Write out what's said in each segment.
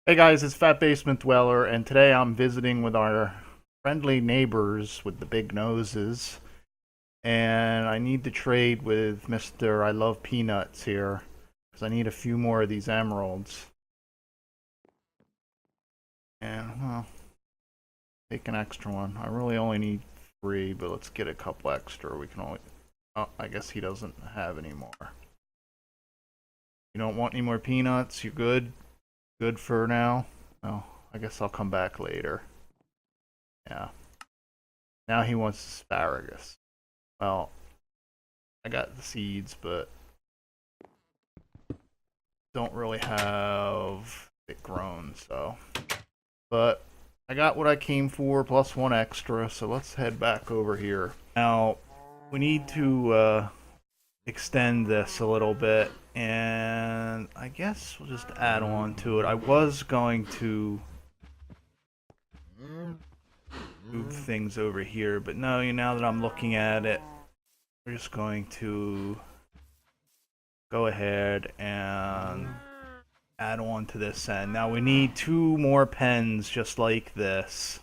Hey guys, it's Fat Basement Dweller, and today I'm visiting with our friendly neighbors with the big noses. And I need to trade with Mr. I Love Peanuts here, because I need a few more of these emeralds. And, well, take an extra one. I really only need 3, but let's get a couple extra. We can only... Oh, I guess he doesn't have any more. You don't want any more peanuts? You good? Good for now? Oh, I guess I'll come back later. Yeah. Now he wants asparagus. Well, I got the seeds, but don't really have it grown, so. But I got what I came for, plus 1 extra, so let's head back over here. Now, we need to extend this a little bit, and I guess we'll just add on to it. I was going to move things over here, but no, now that I'm looking at it, we're just going to go ahead and add on to this end. Now we need 2 more pens just like this.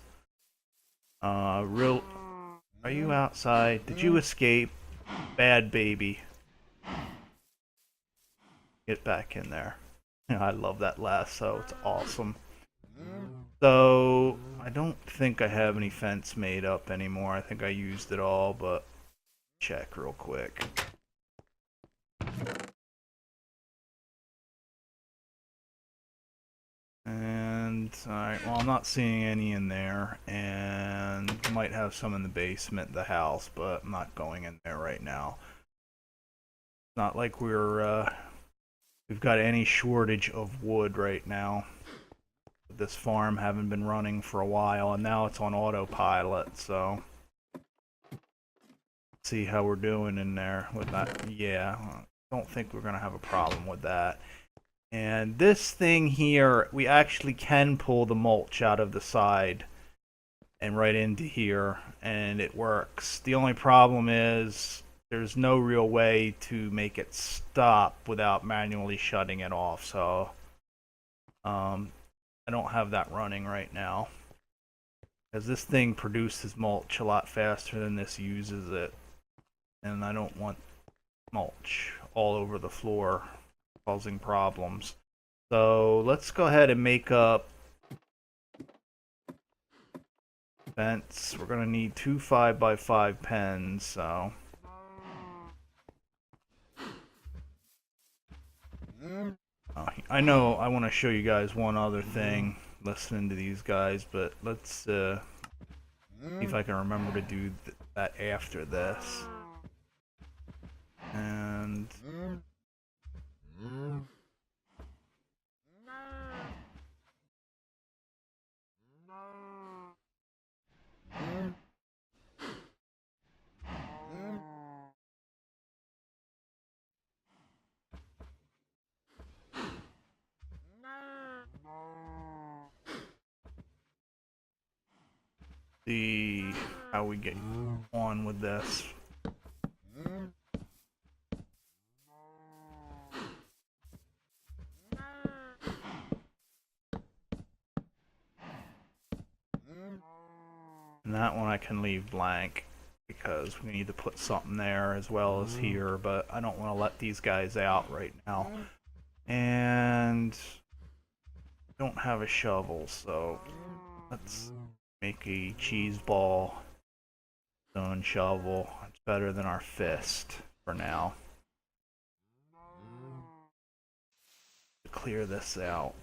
Are you outside? Did you escape? Bad baby. Get back in there. I love that lasso. It's awesome. So I don't think I have any fence made up anymore. I think I used it all, but check real quick. And alright, well, I'm not seeing any in there, and might have some in the basement of the house, but I'm not going in there right now. It's not like we've got any shortage of wood right now. This farm haven't been running for a while, and now it's on autopilot, so see how we're doing in there with that. Yeah, I don't think we're gonna have a problem with that. And this thing here, we actually can pull the mulch out of the side and right into here, and it works. The only problem is there's no real way to make it stop without manually shutting it off, so I don't have that running right now. Because this thing produces mulch a lot faster than this uses it, and I don't want mulch all over the floor causing problems. So let's go ahead and make up fence. We're gonna need 2 5x5 pens, so I know I want to show you guys one other thing listening to these guys, but let's see if I can remember to do that after this. And see how we get on with this. And that one I can leave blank because we need to put something there as well as here, but I don't want to let these guys out right now. And don't have a shovel, so let's make a cheese ball stone shovel. It's better than our fist for now. To clear this out.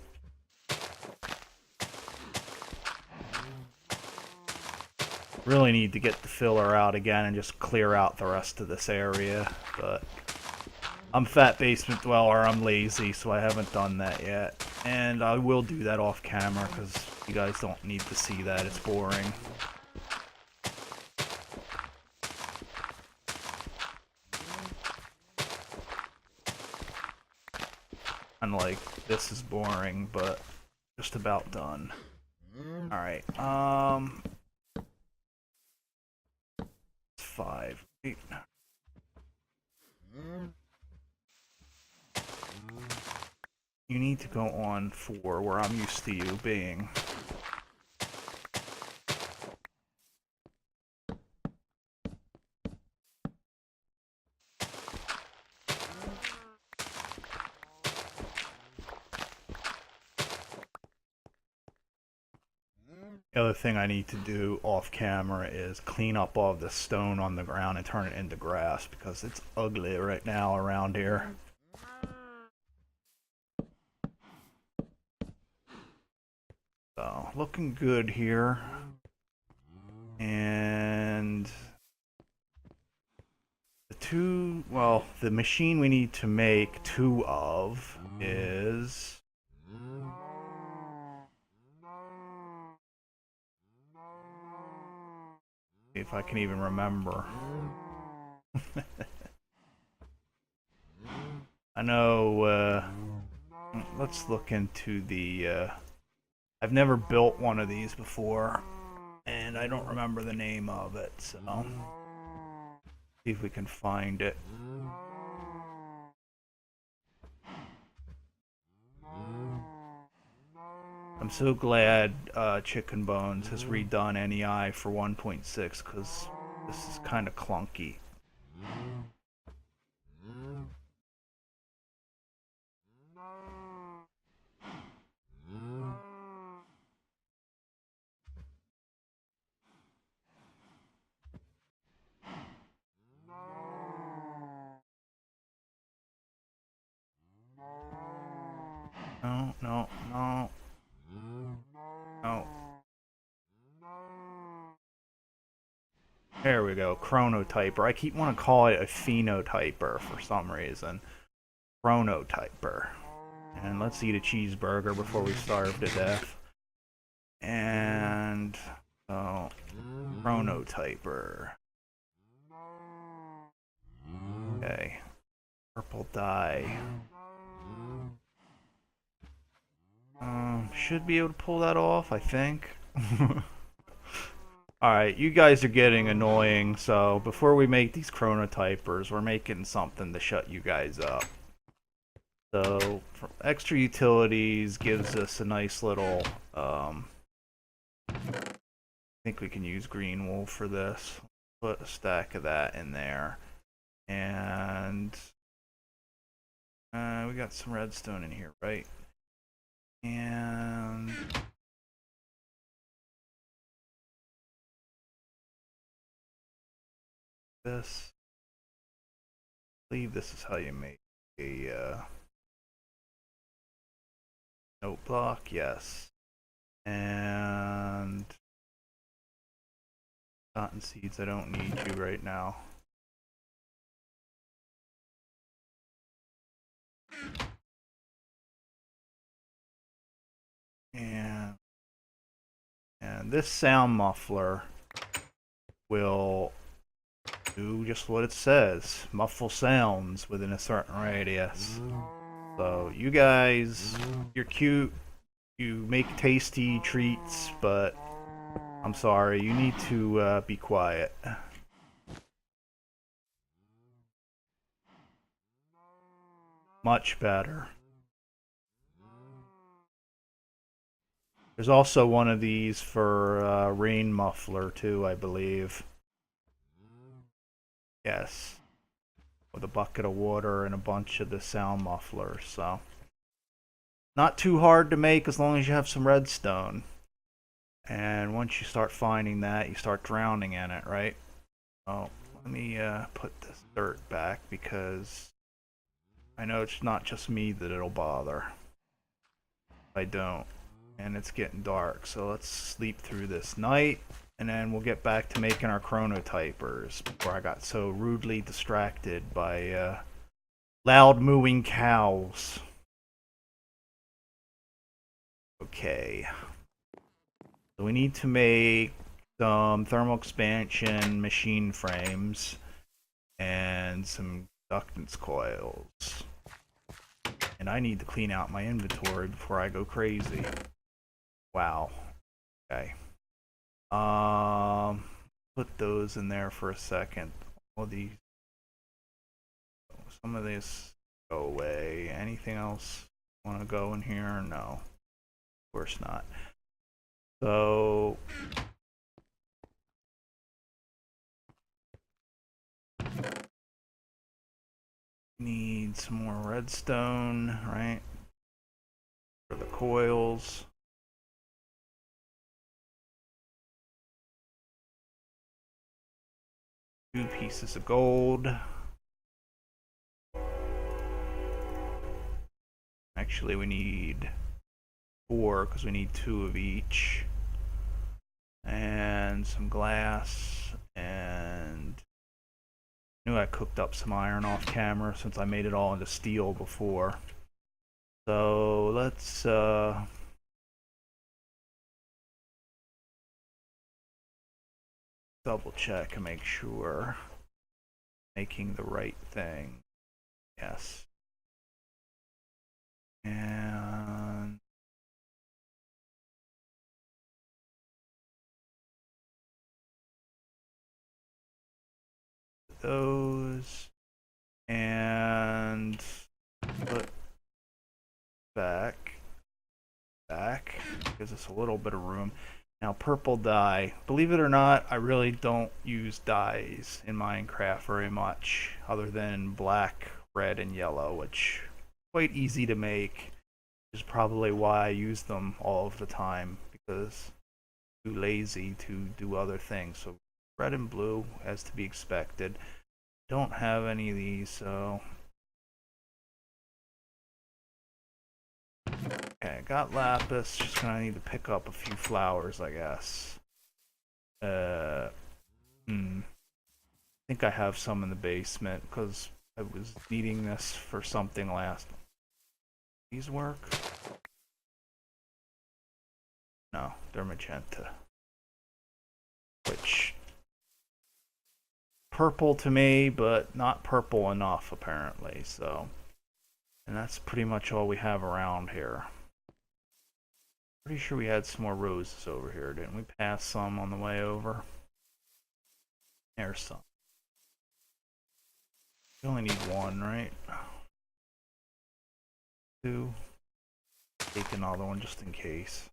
Really need to get the filler out again and just clear out the rest of this area, but I'm Fat Basement Dweller, I'm lazy, so I haven't done that yet. And I will do that off camera, because you guys don't need to see that, it's boring. Unlike, this is boring, but just about done. Alright, 5, 8. you need to go on 4, where I'm used to you being. The other thing I need to do off camera is clean up all of the stone on the ground and turn it into grass because it's ugly right now around here. So, looking good here. And the machine we need to make 2 of is if I can even remember. I know, let's look into the, I've never built one of these before, and I don't remember the name of it, so see if we can find it. I'm so glad Chicken Bones has redone NEI for 1.6 because this is kind of clunky. No, no, no. No. There we go, Chronotyper. I keep wanting to call it a phenotyper for some reason. Chronotyper. And let's eat a cheeseburger before we starve to death. And so, Chronotyper. Okay. Purple dye. Should be able to pull that off, I think. Alright, you guys are getting annoying, so before we make these chronotypers, we're making something to shut you guys up. So, extra utilities gives us a nice little, I think we can use green wool for this. Put a stack of that in there. And we got some redstone in here, right? And this, I believe this is how you make a note block, yes. And cotton seeds, I don't need you right now. And this sound muffler will do just what it says. Muffle sounds within a certain radius. So you guys, you're cute. You make tasty treats, but I'm sorry, you need to be quiet. Much better. There's also one of these for rain muffler too, I believe. Yes. With a bucket of water and a bunch of the sound mufflers, so. Not too hard to make as long as you have some redstone. And once you start finding that, you start drowning in it, right? Oh, let me put this dirt back because I know it's not just me that it'll bother. I don't. And it's getting dark, so let's sleep through this night, and then we'll get back to making our chronotypers before I got so rudely distracted by loud mooing cows. Okay. So we need to make some thermal expansion machine frames and some conductance coils. And I need to clean out my inventory before I go crazy. Wow. Okay. Put those in there for a second. All these, some of this go away. Anything else Want to go in here? No, of course not. So need some more redstone, right? For the coils. 2 pieces of gold. Actually, we need 4 because we need 2 of each. And some glass, and I knew I cooked up some iron off camera since I made it all into steel before. So let's double check and make sure making the right thing. Yes. And those, and put back, gives us a little bit of room. Now purple dye, believe it or not, I really don't use dyes in Minecraft very much, other than black, red, and yellow, which are quite easy to make, which is probably why I use them all of the time, because I'm too lazy to do other things. So red and blue, as to be expected. Don't have any of these, so okay, got lapis. Just gonna need to pick up a few flowers, I guess. I think I have some in the basement because I was needing this for something last. These work? No, they're magenta. Which purple to me, but not purple enough apparently. So, and that's pretty much all we have around here. Pretty sure we had some more roses over here, didn't we? Pass some on the way over. There's some. We only need 1, right? 2. Take another one just in case.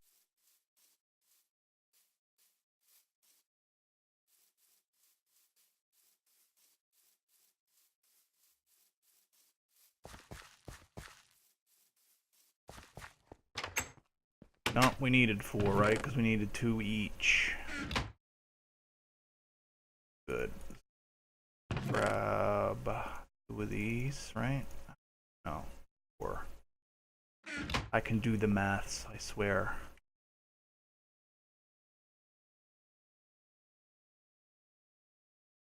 No, we needed 4, right? Because we needed 2 each. Good. Grab 2 of these, right? No, 4. I can do the maths, I swear.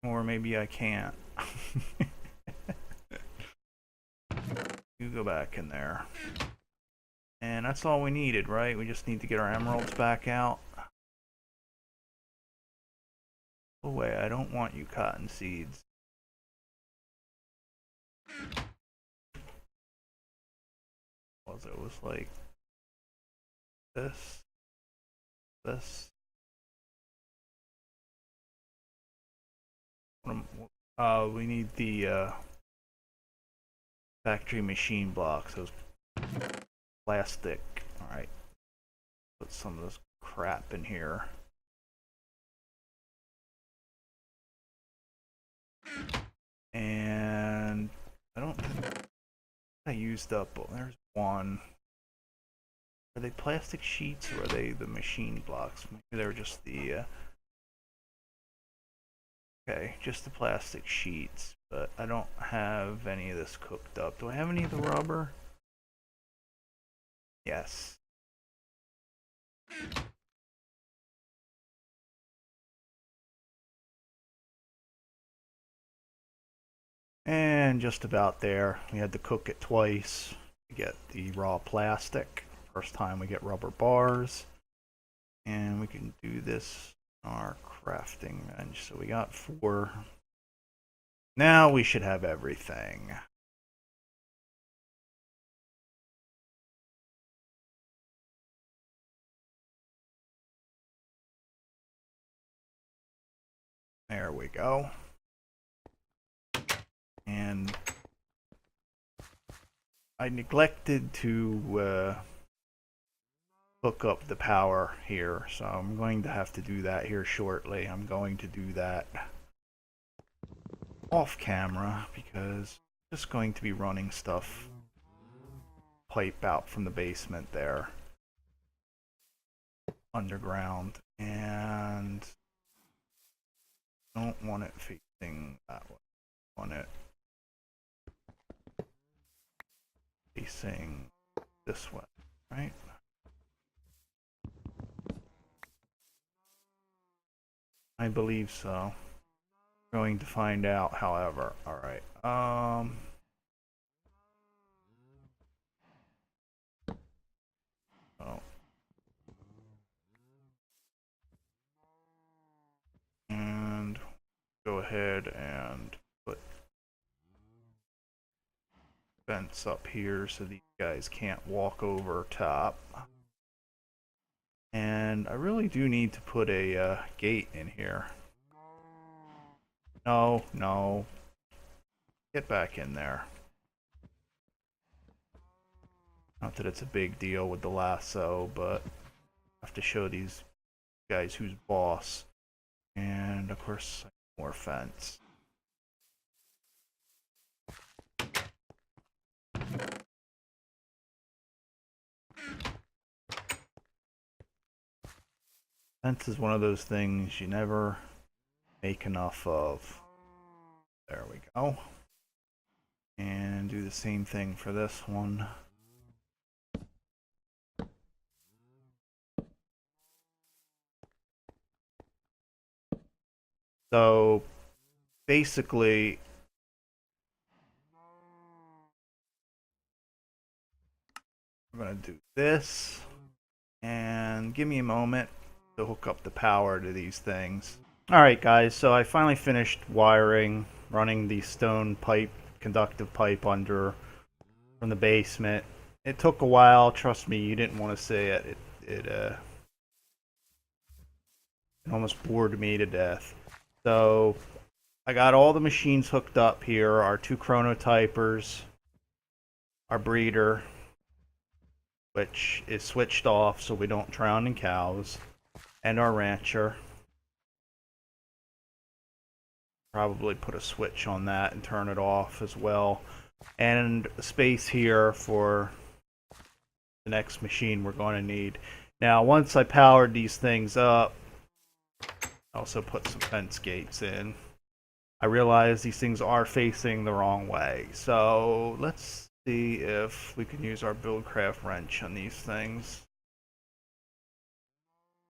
Or maybe I can't. You go back in there. And that's all we needed, right? We just need to get our emeralds back out. Oh wait, I don't want you cotton seeds. It was like this. We need the factory machine blocks, those plastic. Alright. Put some of this crap in here. And I don't think I used up. Oh, there's 1. Are they plastic sheets or are they the machine blocks? Maybe they're just the okay, just the plastic sheets, but I don't have any of this cooked up. Do I have any of the rubber? Yes. And just about there. We had to cook it twice to get the raw plastic. First time we get rubber bars. And we can do this on our crafting bench. So we got 4. Now we should have everything. There we go. And I neglected to hook up the power here, so I'm going to have to do that here shortly. I'm going to do that off camera because I'm just going to be running stuff pipe out from the basement there underground, and don't want it facing that way. I want it facing this way, right? I believe so. Going to find out, however. Alright. Oh. And go ahead and put fence up here so these guys can't walk over top. And I really do need to put a gate in here. No, no. Get back in there. Not that it's a big deal with the lasso, but I have to show these guys who's boss. And of course, more fence. Fence is one of those things you never make enough of. There we go. And do the same thing for this one. So basically, we're going to do this. And give me a moment to hook up the power to these things. Alright guys, so I finally finished wiring, running the stone pipe, conductive pipe under from the basement. It took a while, trust me, you didn't want to see it. It almost bored me to death. So I got all the machines hooked up here, our two chronotypers, our breeder, which is switched off so we don't drown in cows, and our rancher. Probably put a switch on that and turn it off as well. And space here for the next machine we're going to need. Now, once I powered these things up, I also put some fence gates in. I realize these things are facing the wrong way. So let's see if we can use our Buildcraft wrench on these things.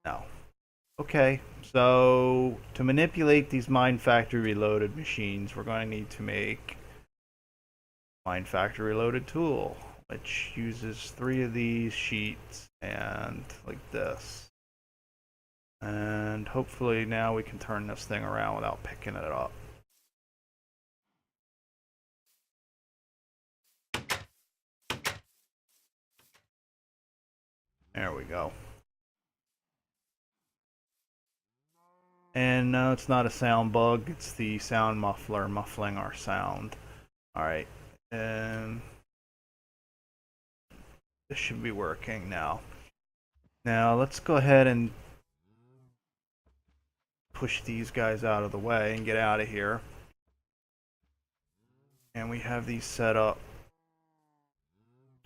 No. Okay, so to manipulate these Mine Factory Reloaded machines, we're going to need to make Mine Factory Reloaded tool, which uses 3 of these sheets and like this. And hopefully now we can turn this thing around without picking it up. There we go. And no, it's not a sound bug, it's the sound muffler muffling our sound. Alright, and this should be working now. Now let's go ahead and push these guys out of the way and get out of here. And we have these set up.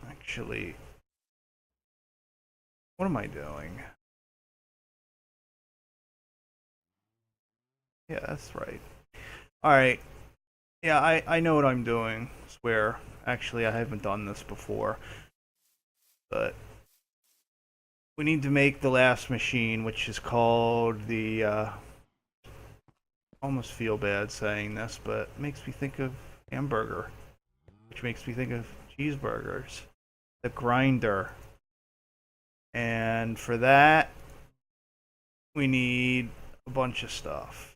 Actually, what am I doing? Yeah, that's right. Alright. Yeah, I know what I'm doing. I swear. Actually, I haven't done this before. But we need to make the last machine, which is called the almost feel bad saying this, but it makes me think of hamburger, which makes me think of cheeseburgers. The grinder. And for that, we need a bunch of stuff.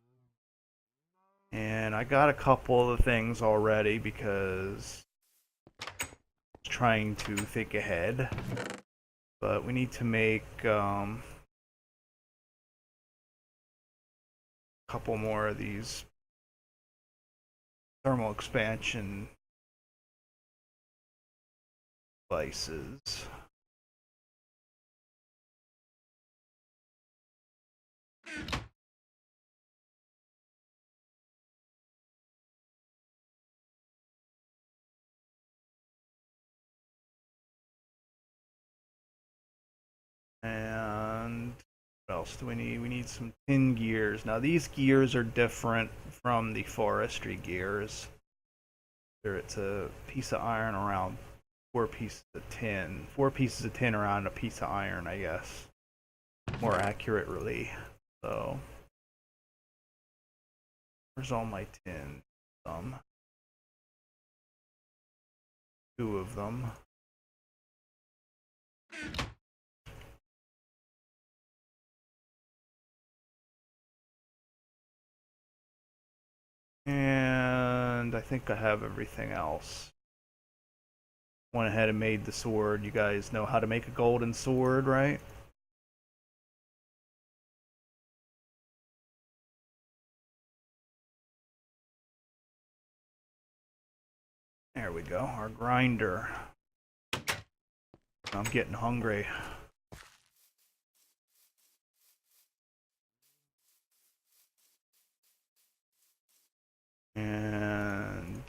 And I got a couple of the things already because I was trying to think ahead. But we need to make a couple more of these thermal expansion devices. And what else do we need? We need some tin gears. Now these gears are different from the forestry gears. It's a piece of iron around 4 pieces of tin. 4 pieces of tin around a piece of iron, I guess. More accurately. So, where's all my tin? Some. 2 of them. And I think I have everything else. Went ahead and made the sword. You guys know how to make a golden sword, right? There we go, our grinder. I'm getting hungry. And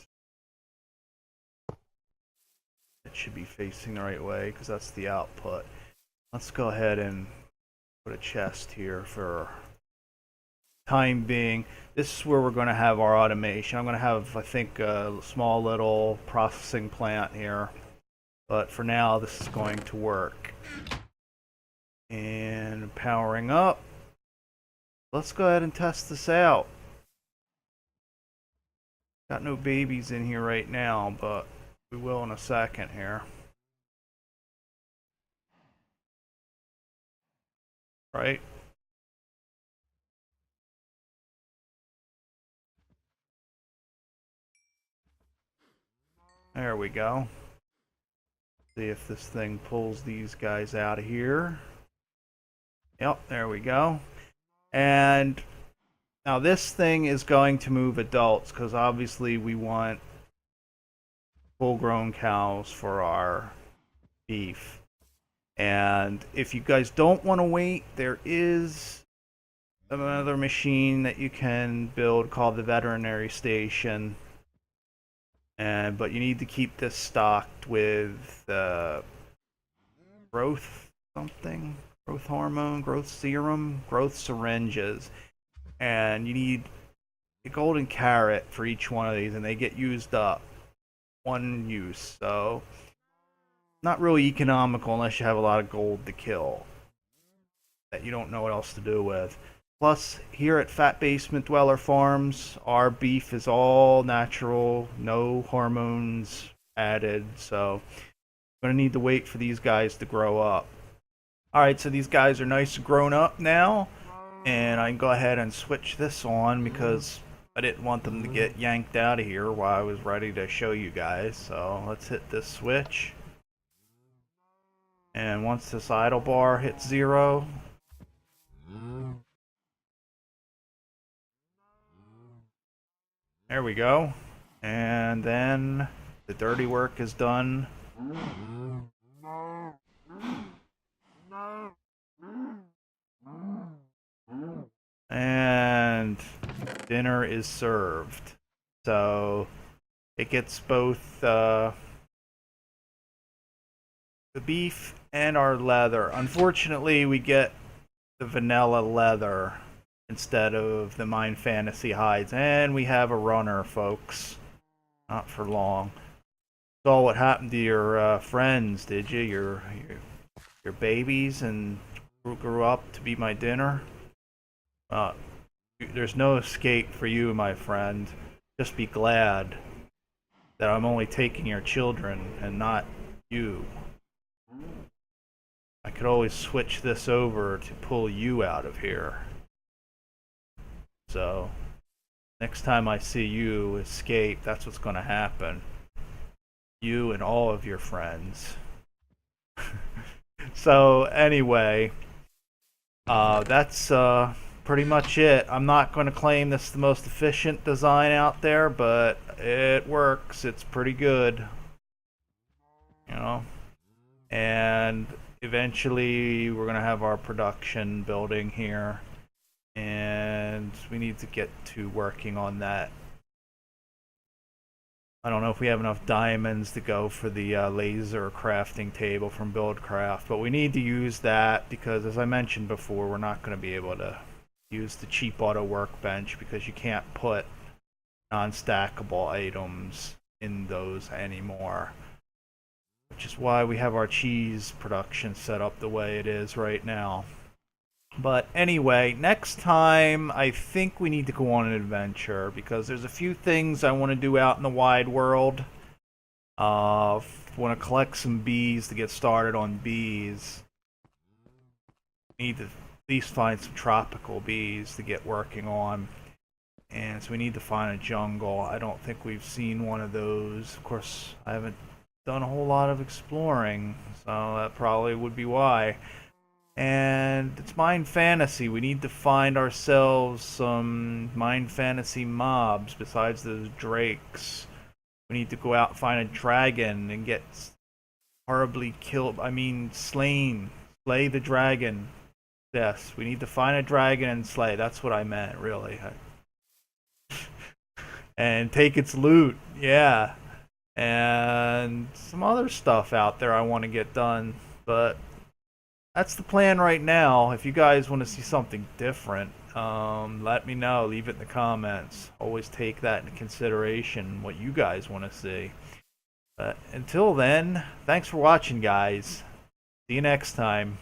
it should be facing the right way because that's the output. Let's go ahead and put a chest here for time being. This is where we're going to have our automation. I'm going to have, I think, a small little processing plant here. But for now, this is going to work. And powering up. Let's go ahead and test this out. Got no babies in here right now, but we will in a second here. Right? There we go. See if this thing pulls these guys out of here. Yep, there we go. And now this thing is going to move adults because obviously we want full-grown cows for our beef. And if you guys don't want to wait, there is another machine that you can build called the veterinary station. But you need to keep this stocked with growth something, growth hormone, growth serum, growth syringes, and you need a golden carrot for each one of these, and they get used up. One use, so not really economical unless you have a lot of gold to kill that you don't know what else to do with. Plus, here at Fat Basement Dweller Farms, our beef is all natural, no hormones added, so I'm going to need to wait for these guys to grow up. Alright, so these guys are nice and grown up now, and I can go ahead and switch this on because I didn't want them to get yanked out of here while I was ready to show you guys. So let's hit this switch. And once this idle bar hits 0, there we go. And then the dirty work is done. And dinner is served. So it gets both the beef and our leather. Unfortunately, we get the vanilla leather instead of the Mind Fantasy hides. And we have a runner, folks. Not for long. Saw what happened to your friends, did you? Your babies and grew up to be my dinner? There's no escape for you, my friend. Just be glad that I'm only taking your children and not you. I could always switch this over to pull you out of here. So, next time I see you escape, that's what's going to happen. You and all of your friends. So, anyway, that's pretty much it. I'm not going to claim this is the most efficient design out there, but it works. It's pretty good. You know, And eventually we're going to have our production building here. And we need to get to working on that. I don't know if we have enough diamonds to go for the laser crafting table from BuildCraft, but we need to use that because, as I mentioned before, we're not going to be able to use the cheap auto workbench because you can't put non-stackable items in those anymore. Which is why we have our cheese production set up the way it is right now. But anyway, next time I think we need to go on an adventure because there's a few things I want to do out in the wide world. Want to collect some bees to get started on bees. Need to at least find some tropical bees to get working on. And so we need to find a jungle. I don't think we've seen one of those. Of course, I haven't done a whole lot of exploring, so that probably would be why. And it's Mind Fantasy. We need to find ourselves some Mind Fantasy mobs besides those drakes. We need to go out and find a dragon and get horribly killed. I mean, slain. Slay the dragon. Yes, we need to find a dragon and slay. That's what I meant, really. And take its loot. Yeah. And some other stuff out there I want to get done. But that's the plan right now. If you guys want to see something different, let me know. Leave it in the comments. Always take that into consideration, what you guys want to see. But until then, thanks for watching, guys. See you next time.